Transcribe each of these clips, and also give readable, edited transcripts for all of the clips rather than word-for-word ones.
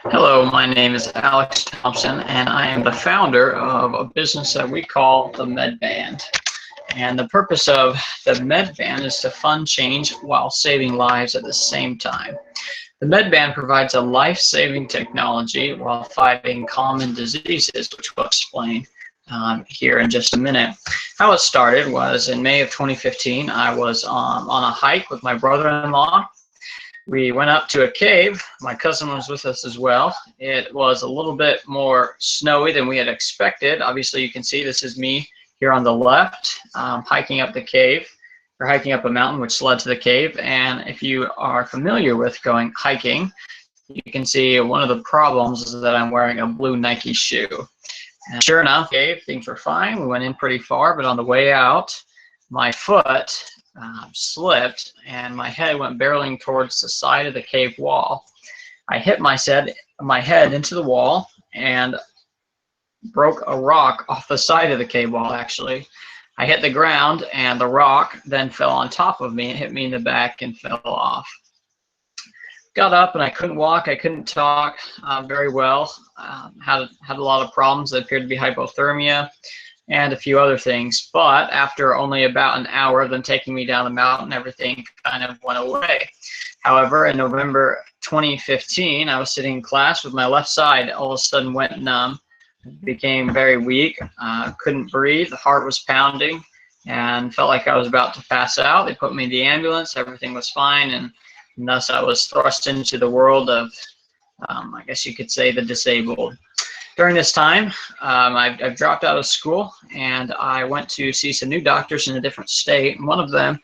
Hello, my name is Alex Thompson, and I am the founder of a business that we call the MedBand. And the purpose of the MedBand is to fund change while saving lives at the same time. The MedBand provides a life-saving technology while fighting common diseases, which we'll explain here in just a minute. How it started was in May of 2015. I was on a hike with my brother-in-law. We went up to a cave. My cousin was with us as well. It was a little bit more snowy than we had expected. Obviously, you can see this is me here on the left, hiking up the cave, or hiking up a mountain which led to the cave. And if you are familiar with going hiking, you can see one of the problems is that I'm wearing a blue Nike shoe. And sure enough, cave, things were fine. We went in pretty far, but on the way out, my foot slipped and my head went barreling towards the side of the cave wall. I hit my head into the wall and broke a rock off the side of the cave wall, actually. I hit the ground and the rock then fell on top of me and hit me in the back and fell off. Got up and I couldn't walk, I couldn't talk very well. Had a lot of problems that appeared to be hypothermia and a few other things. But after only about an hour of them taking me down the mountain, everything kind of went away. However, in November 2015, I was sitting in class with my left side all of a sudden went numb, became very weak, couldn't breathe, the heart was pounding, and felt like I was about to pass out. They put me in the ambulance, everything was fine, and thus I was thrust into the world of, I guess you could say, the disabled. During this time, I've dropped out of school and I went to see some new doctors in a different state. One of them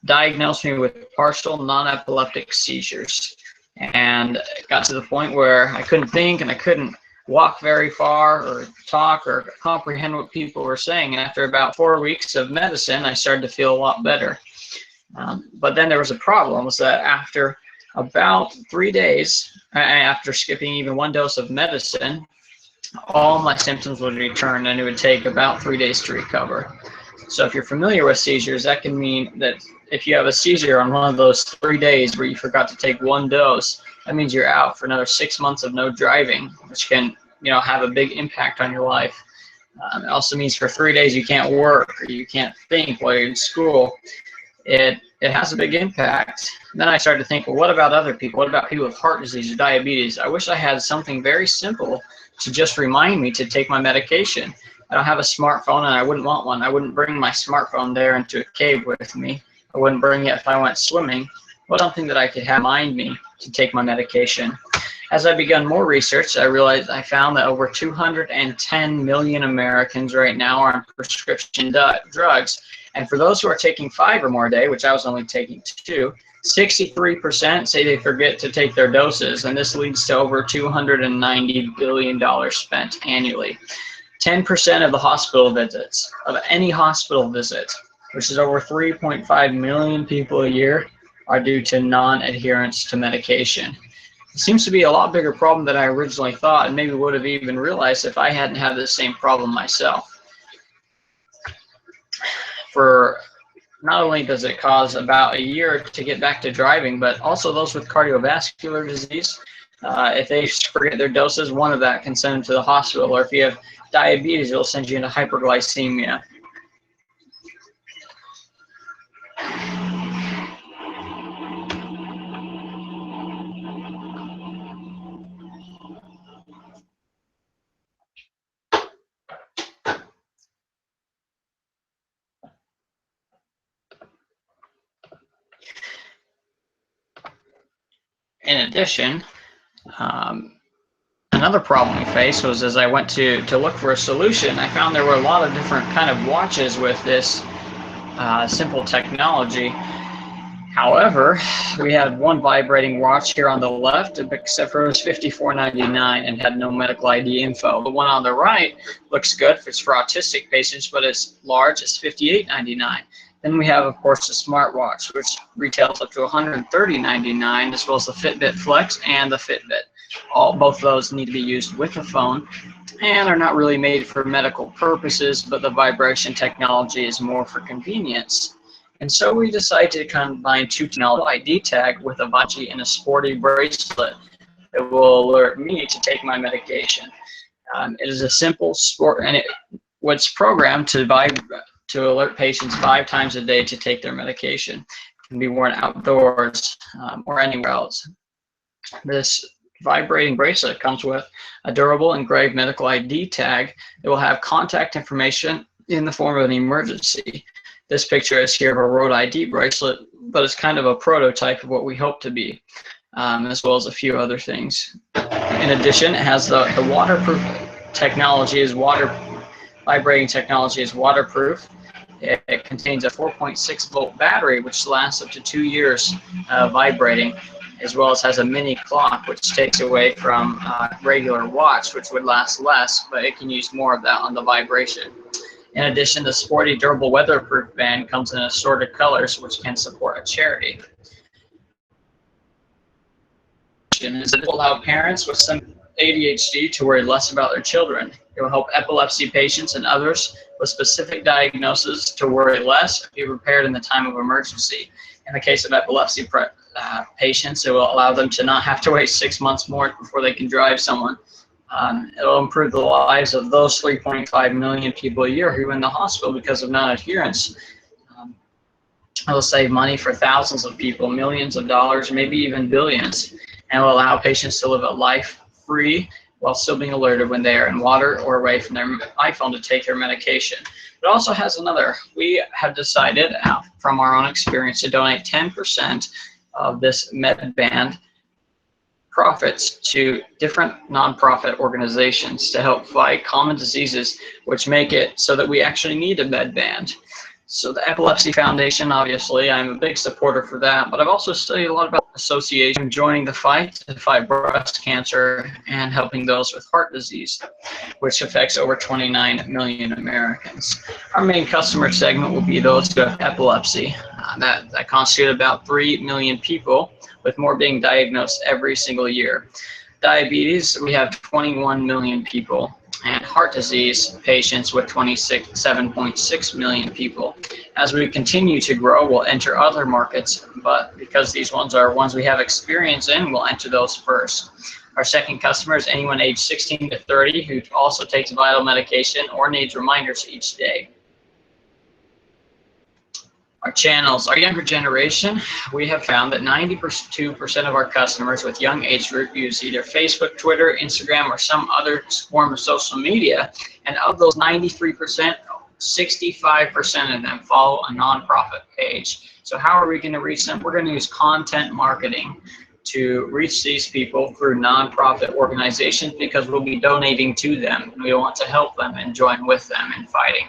diagnosed me with partial non-epileptic seizures, and it got to the point where I couldn't think and I couldn't walk very far or talk or comprehend what people were saying. And after about 4 weeks of medicine, I started to feel a lot better. But then there was a problem, was that after about 3 days, after skipping even one dose of medicine, all my symptoms would return, and it would take about 3 days to recover. So if you're familiar with seizures, that can mean that if you have a seizure on one of those 3 days where you forgot to take one dose, that means you're out for another 6 months of no driving, which can, have a big impact on your life. It also means for 3 days you can't work or you can't think while you're in school. It has a big impact. And then I started to think, well, what about other people? What about people with heart disease or diabetes? I wish I had something very simple to just remind me to take my medication. I don't have a smartphone and I wouldn't want one. I wouldn't bring my smartphone there into a cave with me. I wouldn't bring it if I went swimming. But something that I could have remind me to take my medication. As I began more research, I found that over 210 million Americans right now are on prescription drugs. And for those who are taking 5 or more a day, which I was only taking 2, 63% say they forget to take their doses, and this leads to over $290 billion spent annually. 10% of the hospital visits, of any hospital visit, which is over 3.5 million people a year, are due to non-adherence to medication. It seems to be a lot bigger problem than I originally thought, and maybe would have even realized if I hadn't had the same problem myself. For not only does it cause about a year to get back to driving, but also those with cardiovascular disease, if they forget their doses, one of that can send them to the hospital. Or if you have diabetes, it'll send you into hyperglycemia. In addition, another problem we faced was as I went to look for a solution, I found there were a lot of different kind of watches with this simple technology. However, we had one vibrating watch here on the left, except for it was $54.99 and had no medical ID info. The one on the right looks good. It's for autistic patients, but it's large. It's $58.99. Then we have, of course, the smartwatch, which retails up to $130.99, as well as the Fitbit Flex and the Fitbit. Both of those need to be used with a phone and are not really made for medical purposes, but the vibration technology is more for convenience. And so we decided to combine two technology ID tag with a watch and a sporty bracelet. that will alert me to take my medication. It is a simple sport, and what's programmed to alert patients 5 times a day to take their medication. It can be worn outdoors or anywhere else. This vibrating bracelet comes with a durable engraved medical ID tag that will have contact information in the form of an emergency. This picture is here of a road ID bracelet, but it's kind of a prototype of what we hope to be, as well as a few other things. In addition, it has the waterproof technology, vibrating technology is waterproof. It contains a 4.6 volt battery, which lasts up to 2 years vibrating, as well as has a mini clock, which takes away from regular watch, which would last less, but it can use more of that on the vibration. In addition, the sporty, durable, weatherproof band comes in assorted colors, which can support a charity. It will allow parents with some ADHD to worry less about their children. It will help epilepsy patients and others with specific diagnoses to worry less and be prepared in the time of emergency. In the case of epilepsy patients, it will allow them to not have to wait 6 months more before they can drive someone. It will improve the lives of those 3.5 million people a year who are in the hospital because of non-adherence. It will save money for thousands of people, millions of dollars, maybe even billions, and will allow patients to live a life free while still being alerted when they are in water or away from their iPhone to take their medication. It also has another. We have decided from our own experience to donate 10% of this MedBand profits to different nonprofit organizations to help fight common diseases which make it so that we actually need a MedBand. So the Epilepsy Foundation, obviously, I'm a big supporter for that, but I've also studied a lot about association, joining the fight to fight breast cancer and helping those with heart disease, which affects over 29 million Americans. Our main customer segment will be those who have epilepsy. That constitute about 3 million people, with more being diagnosed every single year. Diabetes, we have 21 million people, and heart disease patients with 7.6 million people. As we continue to grow, we'll enter other markets, but because these ones are ones we have experience in, we'll enter those first. Our second customer is anyone aged 16 to 30 who also takes vital medication or needs reminders each day. Our channels, our younger generation, we have found that 92% of our customers with young age group use either Facebook, Twitter, Instagram, or some other form of social media. And of those 93%, 65% of them follow a nonprofit page. So how are we going to reach them? We're going to use content marketing to reach these people through nonprofit organizations because we'll be donating to them. We want to help them and join with them in fighting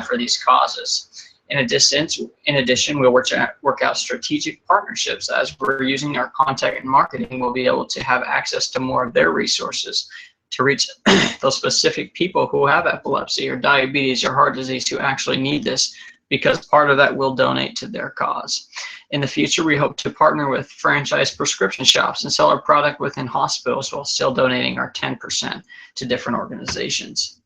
for these causes. In addition, we'll work out strategic partnerships. As we're using our content and marketing, we'll be able to have access to more of their resources to reach those specific people who have epilepsy or diabetes or heart disease who actually need this, because part of that will donate to their cause. In the future, we hope to partner with franchise prescription shops and sell our product within hospitals while still donating our 10% to different organizations.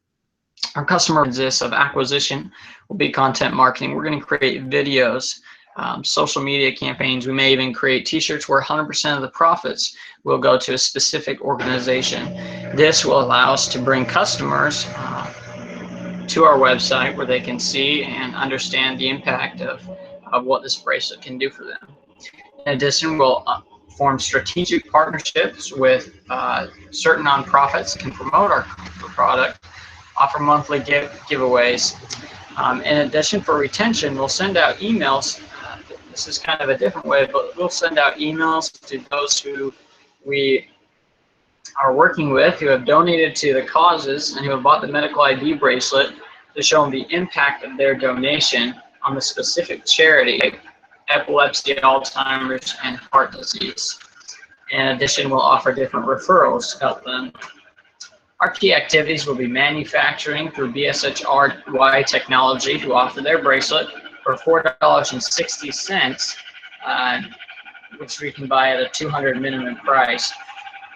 Our customer consists of acquisition, will be content marketing. We're going to create videos, social media campaigns. We may even create t-shirts where 100% of the profits will go to a specific organization. This will allow us to bring customers to our website where they can see and understand the impact of what this bracelet can do for them. In addition, we'll form strategic partnerships with certain nonprofits that can promote our product, offer monthly giveaways. In addition, for retention, we'll send out emails. This is kind of a different way, but we'll send out emails to those who we are working with, who have donated to the causes and who have bought the medical ID bracelet, to show them the impact of their donation on the specific charity, like epilepsy, Alzheimer's, and heart disease. In addition, we'll offer different referrals to help them. Our key activities will be manufacturing through BSHRY Technology, who offer their bracelet for $4.60, which we can buy at a $200 minimum price.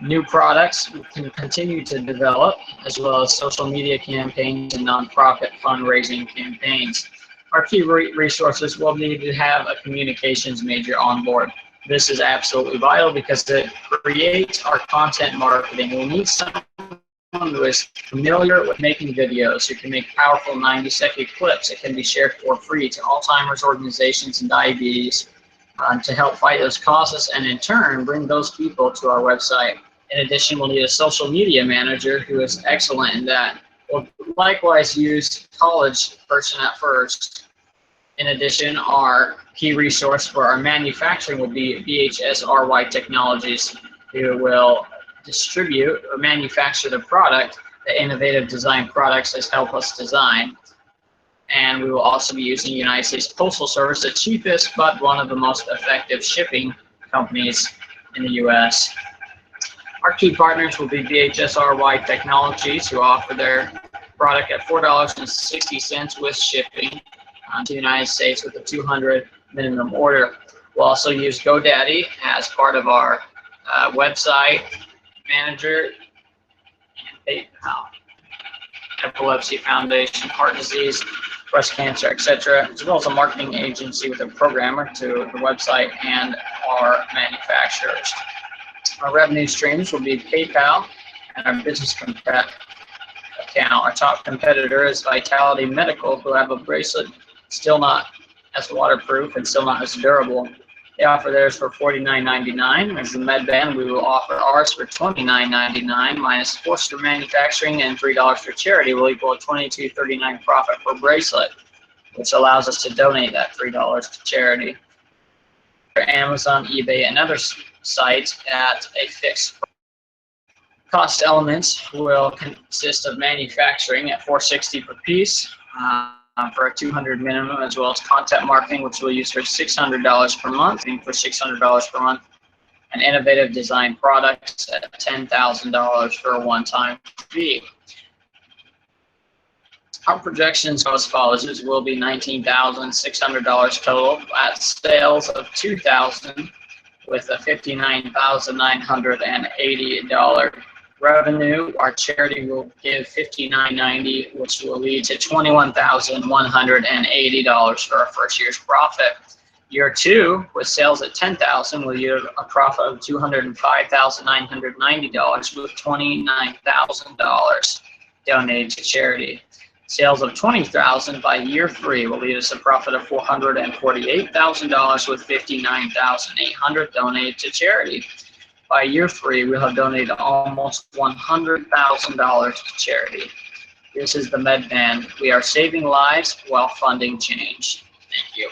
New products we can continue to develop, as well as social media campaigns and nonprofit fundraising campaigns. Our key resources will need to have a communications major on board. This is absolutely vital because it creates our content marketing. We need someone who is familiar with making videos, who can make powerful 90-second clips that can be shared for free to Alzheimer's organizations and diabetes to help fight those causes, and in turn bring those people to our website. In addition, we'll need a social media manager who is excellent in that. We'll likewise use college person at first. In addition, our key resource for our manufacturing will be BHSRY Technologies, who will distribute or manufacture the product that Innovative Design Products has helped us design. And we will also be using United States Postal Service, the cheapest but one of the most effective shipping companies in the U.S. Our key partners will be BHSRY Technologies, who offer their product at $4.60 with shipping to the United States with a 200 minimum order. We'll also use GoDaddy as part of our website manager, and PayPal, Epilepsy Foundation, heart disease, breast cancer, etc., as well as a marketing agency with a programmer to the website and our manufacturers. Our revenue streams will be PayPal and our business account. Our top competitor is Vitality Medical, who have a bracelet still not as waterproof and still not as durable. They offer theirs for $49.99. As the MedBand, we will offer ours for $29.99 minus cost for manufacturing and $3 for charity will equal a $22.39 profit per bracelet, which allows us to donate that $3 to charity. For Amazon, eBay, and other sites at a fixed price. Cost elements will consist of manufacturing at $4.60 per piece for a 200 minimum, as well as content marketing, which we'll use for $600 per month, and for $600 per month, and Innovative Design Products at $10,000 for a one-time fee. Our projections go as follows. It will be $19,600 total at sales of $2,000 with a $59,980 revenue. Our charity will give $59.90, which will lead to $21,180 for our first year's profit. Year two, with sales at $10,000, will yield a profit of $205,990 with $29,000 donated to charity. Sales of $20,000 by year three will lead us a profit of $448,000 with $59,800 donated to charity. By year three, we'll have donated almost $100,000 to charity. This is the MedBand. We are saving lives while funding change. Thank you.